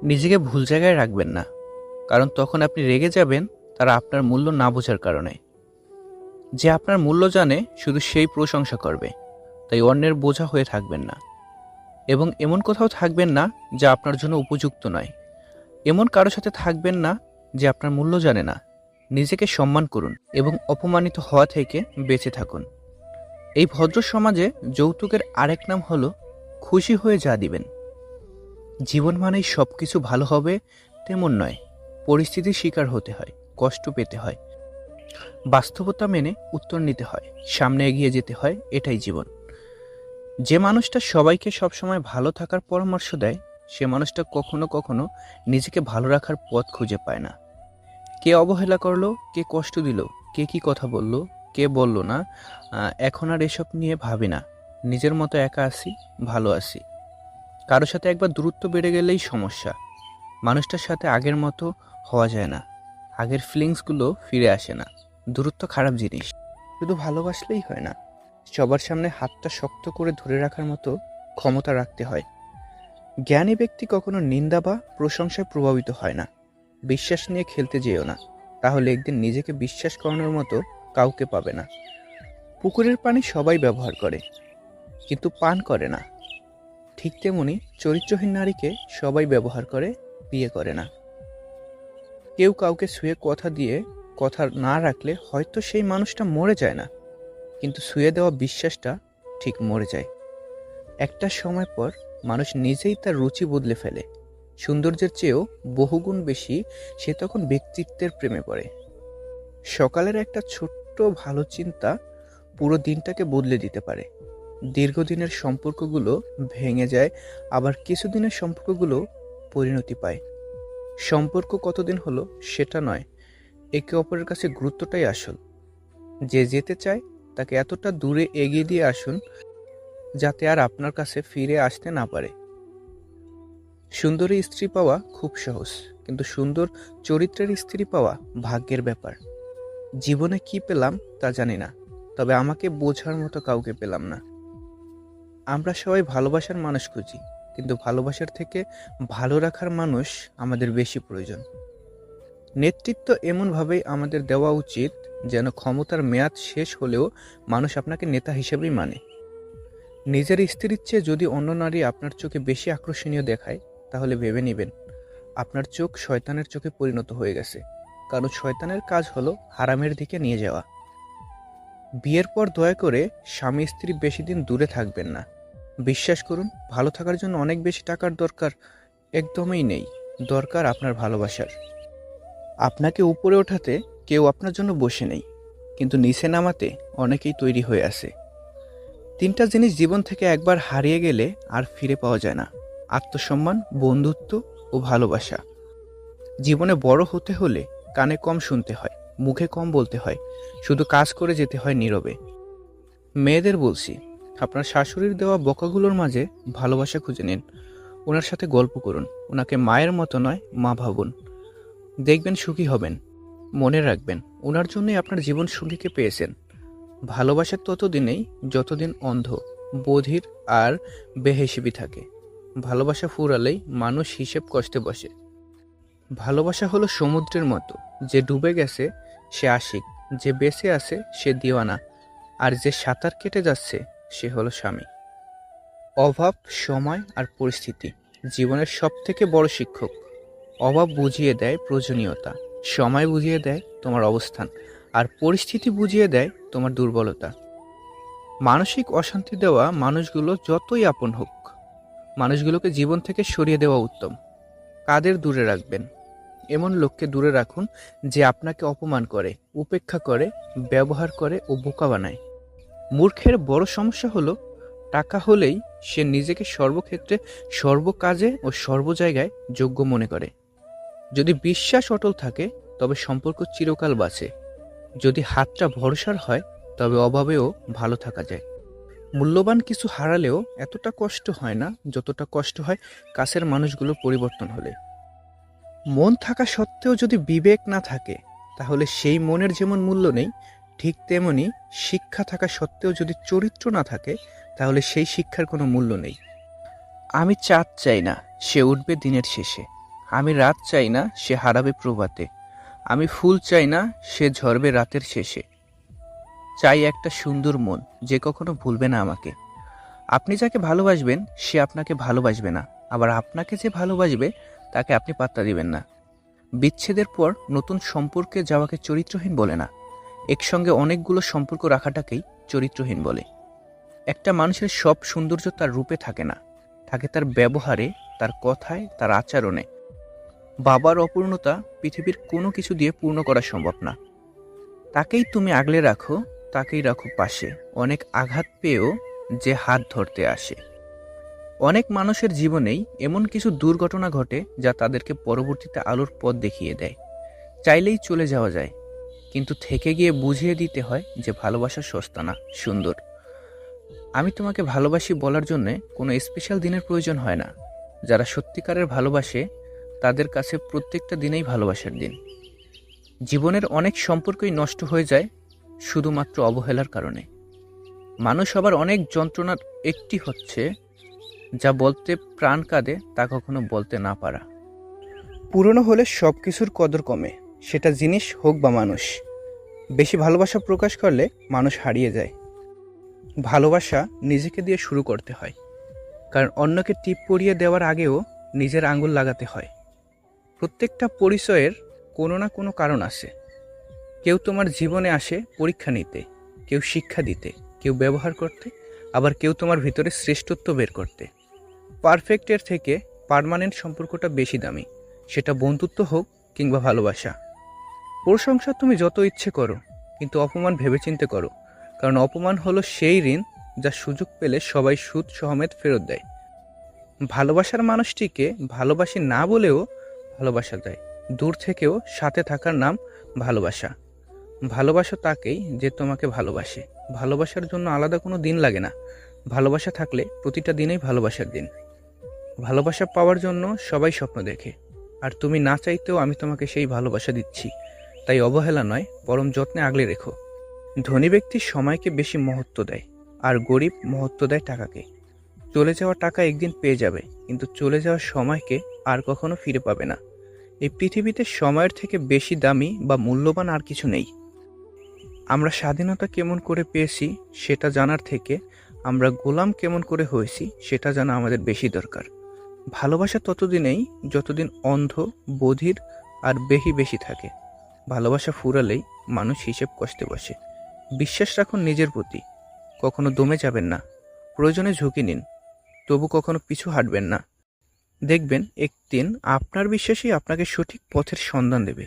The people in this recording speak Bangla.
নিজেকে ভুল জায়গায় রাখবেন না, কারণ তখন আপনি রেগে যাবেন তারা আপনার মূল্য না বোঝার কারণে। যে আপনার মূল্য জানে শুধু সেই প্রশংসা করবে, তাই অন্যের বোঝা হয়ে থাকবেন না। এবং এমন কোথাও থাকবেন না যা আপনার জন্য উপযুক্ত নয়। এমন কারো সাথে থাকবেন না যে আপনার মূল্য জানে না। নিজেকে সম্মান করুন এবং অপমানিত হওয়া থেকে বেঁচে থাকুন। এই ভদ্র সমাজে যৌতুকের আরেক নাম হলো খুশি হয়ে যা দিবেন। জীবন মানেই সব কিছু ভালো হবে তেমন নয়। পরিস্থিতির শিকার হতে হয়, কষ্ট পেতে হয়, বাস্তবতা মেনে উত্তর নিতে হয়, সামনে এগিয়ে যেতে হয়। এটাই জীবন। যে মানুষটা সবাইকে সবসময় ভালো থাকার পরামর্শ দেয়, সে মানুষটা কখনো কখনো নিজেকে ভালো রাখার পথ খুঁজে পায় না। কে অবহেলা করলো, কে কষ্ট দিল, কে কি কথা বলল, কে বলল না, এখন আর এসব নিয়ে ভাবি না। নিজের মতো একা আছি, ভালো আছি। কারোর সাথে একবার দূরত্ব বেড়ে গেলেই সমস্যা। মানুষটার সাথে আগের মতো হওয়া যায় না। আগের ফিলিংসগুলো ফিরে আসে না। দূরত্ব খারাপ জিনিস, শুধু ভালোবাসলেই হয় না। সবার সামনে হাতটা শক্ত করে ধরে রাখার মতো ক্ষমতা রাখতে হয়। জ্ঞানী ব্যক্তি কখনো নিন্দা বা প্রশংসায় প্রভাবিত হয় না। বিশ্বাস নিয়ে খেলতে যেও না, তাহলে একদিন নিজেকে বিশ্বাস করানোর মতো কাউকে পাবে না। পুকুরের পানি সবাই ব্যবহার করে, কিন্তু পান করে না। ঠিক তেমনি চরিত্রহীন নারীকে সবাই ব্যবহার করে, বিয়ে করে না। কেউ কাউকে ছুঁয়ে কথা দিয়ে কথা না রাখলে হয়তো সেই মানুষটা মরে যায় না, কিন্তু ছুঁয়ে দেওয়া বিশ্বাসটা ঠিক মরে যায়। একটা সময় পর মানুষ নিজেই তার রুচি বদলে ফেলে। সৌন্দর্যের চেয়েও বহুগুণ বেশি সে তখন ব্যক্তিত্বের প্রেমে পড়ে। সকালের একটা ছোট্ট ভালো চিন্তা পুরো দিনটাকে বদলে দিতে পারে। দীর্ঘদিনের সম্পর্কগুলো ভেঙে যায়, আবার কিছুদিনের সম্পর্কগুলো পরিণতি পায়। সম্পর্ক কতদিন হলো সেটা নয়, একে অপরের কাছে গুরুত্বটাই আসল। যে যেতে চায় তাকে এতটা দূরে এগিয়ে দিয়ে আসুন যাতে আর আপনার কাছে ফিরে আসতে না পারে। সুন্দরী স্ত্রী পাওয়া খুব সহজ, কিন্তু সুন্দর চরিত্রের স্ত্রী পাওয়া ভাগ্যের ব্যাপার। জীবনে কি পেলাম তা জানি না, তবে আমাকে বোঝার মতো কাউকে পেলাম না। আমরা সবাই ভালোবাসার মানুষ খুঁজি, কিন্তু ভালোবাসার থেকে ভালো রাখার মানুষ আমাদের বেশি প্রয়োজন। নেতৃত্ব এমনভাবেই আমাদের দেওয়া উচিত যেন ক্ষমতার মেয়াদ শেষ হলেও মানুষ আপনাকে নেতা হিসেবেই মানে। নিজের স্ত্রীর চেয়ে যদি অন্য নারী আপনার চোখে বেশি আকর্ষণীয় দেখায়, তাহলে ভেবে নেবেন আপনার চোখ শয়তানের চোখে পরিণত হয়ে গেছে। কারণ শয়তানের কাজ হলো হারামের দিকে নিয়ে যাওয়া। বিয়ের পর দয়া করে স্বামী স্ত্রী বেশি দিন দূরে থাকবেন না। বিশ্বাস করুন, ভালো থাকার জন্য অনেক বেশি টাকার দরকার একদমই নেই। দরকার আপনার ভালোবাসার। আপনাকে উপরে ওঠাতে কেউ আপনার জন্য বসে নেই, কিন্তু নিচে নামাতে অনেকেই তৈরি হয়ে আছে। তিনটা জিনিস জীবন থেকে একবার হারিয়ে গেলে আর ফিরে পাওয়া যায় না: আত্মসম্মান, বন্ধুত্ব ও ভালোবাসা। জীবনে বড় হতে হলে কানে কম শুনতে হয়, মুখে কম বলতে হয়, শুধু কাজ করে যেতে হয় নীরবে। মেয়েদের বলছি, আপনার শাশুড়ির দেওয়া বকাগুলোর মাঝে ভালোবাসা খুঁজে নিন। ওনার সাথে গল্প করুন, ওনাকে মায়ের মতো নয় মা ভাবুন। দেখবেন সুখী হবেন। মনে রাখবেন, ওনার জন্যই আপনার জীবন সঙ্গীকে পেয়েছেন। ভালোবাসা ততদিনেই যতদিন অন্ধ, বধির আর বেহিসেবি থাকে। ভালোবাসা ফুরালেই মানুষ হিসেব কষ্টে বসে। ভালোবাসা হলো সমুদ্রের মতো, যে ডুবে গেছে সে আশিক, যে বেঁচে আছে সে দিওয়ানা, আর যে সাঁতার কেটে যাচ্ছে সে হলো স্বামী। অভাব, সময় আর পরিস্থিতি জীবনের সবথেকে বড় শিক্ষক। অভাব বুঝিয়ে দেয় প্রয়োজনীয়তা, সময় বুঝিয়ে দেয় তোমার অবস্থান, আর পরিস্থিতি বুঝিয়ে দেয় তোমার দুর্বলতা। মানসিক অশান্তি দেওয়া মানুষগুলো যতই আপন হোক, মানুষগুলোকে জীবন থেকে সরিয়ে দেওয়া উত্তম। কাদের দূরে রাখবেন? এমন লোককে দূরে রাখুন যে আপনাকে অপমান করে, উপেক্ষা করে, ব্যবহার করে ও বোকা বানায়। মূর্খের বড় সমস্যা হলো টাকা হলেই সে নিজেকে সর্বক্ষেত্রে, সর্বকাজে ও সর্ব জায়গায় যোগ্য মনে করে। যদি বিশ্বাস অটল থাকে তবে সম্পর্ক চিরকাল বাঁচে। যদি হাতটা ভরসার হয় তবে অভাবেও ভালো থাকা যায়। মূল্যবান কিছু হারালেও এতটা কষ্ট হয় না যতটা কষ্ট হয় কাছের মানুষগুলো পরিবর্তন হলে। মন থাকা সত্ত্বেও যদি বিবেক না থাকে, তাহলে সেই মনের যেমন মূল্য নেই, ঠিক তেমনি শিক্ষা থাকা সত্ত্বেও যদি চরিত্র না থাকে, তাহলে সেই শিক্ষার কোনো মূল্য নেই। আমি চাঁদ চাই না, সে উঠবে দিনের শেষে। আমি রাত চাই না সে হারাবে প্রভাতে, আমি ফুল চাই না সে ঝরবে রাতের শেষে। চাই একটা সুন্দর মন যে কখনো ভুলবে না আমাকে। আপনি যাকে ভালোবাসবেন সে আপনাকে ভালোবাসবে না, আবার আপনাকে যে ভালোবাসবে তাকে আপনি পাত্তা দিবেন না। বিচ্ছেদের পর নতুন সম্পর্কে যাওয়াকে চরিত্রহীন বলে না, একসঙ্গে অনেকগুলো সম্পর্ক রাখাটাকেই চরিত্রহীন বলে। একটা মানুষের সব সৌন্দর্য তার রূপে থাকে না, থাকে তার ব্যবহারে, তার কথায়, তার আচরণে। বাবার অপূর্ণতা পৃথিবীর কোনো কিছু দিয়ে পূর্ণ করা সম্ভব না। তাকেই তুমি আগলে রাখো, তাকেই রাখো পাশে, অনেক আঘাত পেয়েও যে হাত ধরতে আসে। অনেক মানুষের জীবনেই এমন কিছু দুর্ঘটনা ঘটে যা তাদেরকে পরবর্তীতে আলোর পথ দেখিয়ে দেয়। চাইলেই চলে যাওয়া যায়, কিন্তু থেকে গিয়ে বুঝিয়ে দিতে হয় যে ভালোবাসা সস্তা না, সুন্দর। আমি তোমাকে ভালোবাসি বলার জন্য কোনো স্পেশাল দিনের প্রয়োজন হয় না। যারা সত্যিকারের ভালোবাসে তাদের কাছে প্রত্যেকটা দিনেই ভালোবাসার দিন। জীবনের অনেক সম্পর্কই নষ্ট হয়ে যায় শুধুমাত্র অবহেলার কারণে। মানুষ আবার অনেক যন্ত্রণার একটি হচ্ছে যা বলতে প্রাণ কাঁদে তা কখনো বলতে না পারা। পুরনো হলে সব কিছুর কদর কমে, সেটা জিনিস হোক বা মানুষ। বেশি ভালোবাসা প্রকাশ করলে মানুষ হারিয়ে যায়। ভালোবাসা নিজেকে দিয়ে শুরু করতে হয়, কারণ অন্যকে টিপ পরিয়ে দেওয়ার আগেও নিজের আঙুল লাগাতে হয়। প্রত্যেকটা পরিচয়ের কোনো না কোনো কারণ আছে। কেউ তোমার জীবনে আসে পরীক্ষা নিতে, কেউ শিক্ষা দিতে, কেউ ব্যবহার করতে, আবার কেউ তোমার ভিতরে শ্রেষ্ঠত্ব বের করতে। পারফেক্টের থেকে পার্মানেন্ট সম্পর্কটা বেশি দামি, সেটা বন্ধুত্ব হোক কিংবা ভালোবাসা। প্রশংসা তুমি যত ইচ্ছে করো, কিন্তু অপমান ভেবেচিন্তে করো, কারণ অপমান হলো সেই ঋণ যা সুযোগ পেলে সবাই সুদ সহমেত ফেরত দেয়। ভালোবাসার মানুষটিকে ভালোবাসি না বলেও ভালোবাসা দেয়, দূর থেকেও সাথে থাকার নাম ভালোবাসা। ভালোবাসা তাকেই যে তোমাকে ভালোবাসে। ভালোবাসার জন্য আলাদা কোনো দিন লাগে না, ভালোবাসা থাকলে প্রতিটা দিনেই ভালোবাসার দিন। ভালোবাসা পাওয়ার জন্য সবাই স্বপ্ন দেখে, আর তুমি না চাইতেও আমি তোমাকে সেই ভালোবাসা দিচ্ছি। তাই অবহেলা নয়, বরং যত্নে আগলে রেখো। ধনী ব্যক্তি সময়কে বেশি মহত্ব দেয়, আর গরিব মহত্ব দেয় টাকাকে। চলে যাওয়া টাকা একদিন পেয়ে যাবে, কিন্তু চলে যাওয়ার সময়কে আর কখনো ফিরে পাবে না। এই পৃথিবীতে সময়ের থেকে বেশি দামি বা মূল্যবান আর কিছু নেই। আমরা স্বাধীনতা কেমন করে পেয়েছি সেটা জানার থেকে আমরা গোলাম কেমন করে হয়েছি সেটা জানা আমাদের বেশি দরকার। ভালোবাসা ততদিনেই যতদিন অন্ধ, বধির আর বেশি থাকে। ভালোবাসা ফুরালেই মানুষ হিসেব কষতে বসে। বিশ্বাস রাখুন নিজের প্রতি, কখনো দমে যাবেন না। প্রয়োজনে ঝুঁকি নিন, তবু কখনো পিছু হাঁটবেন না। দেখবেন একদিন আপনার বিশ্বাসই আপনাকে সঠিক পথের সন্ধান দেবে।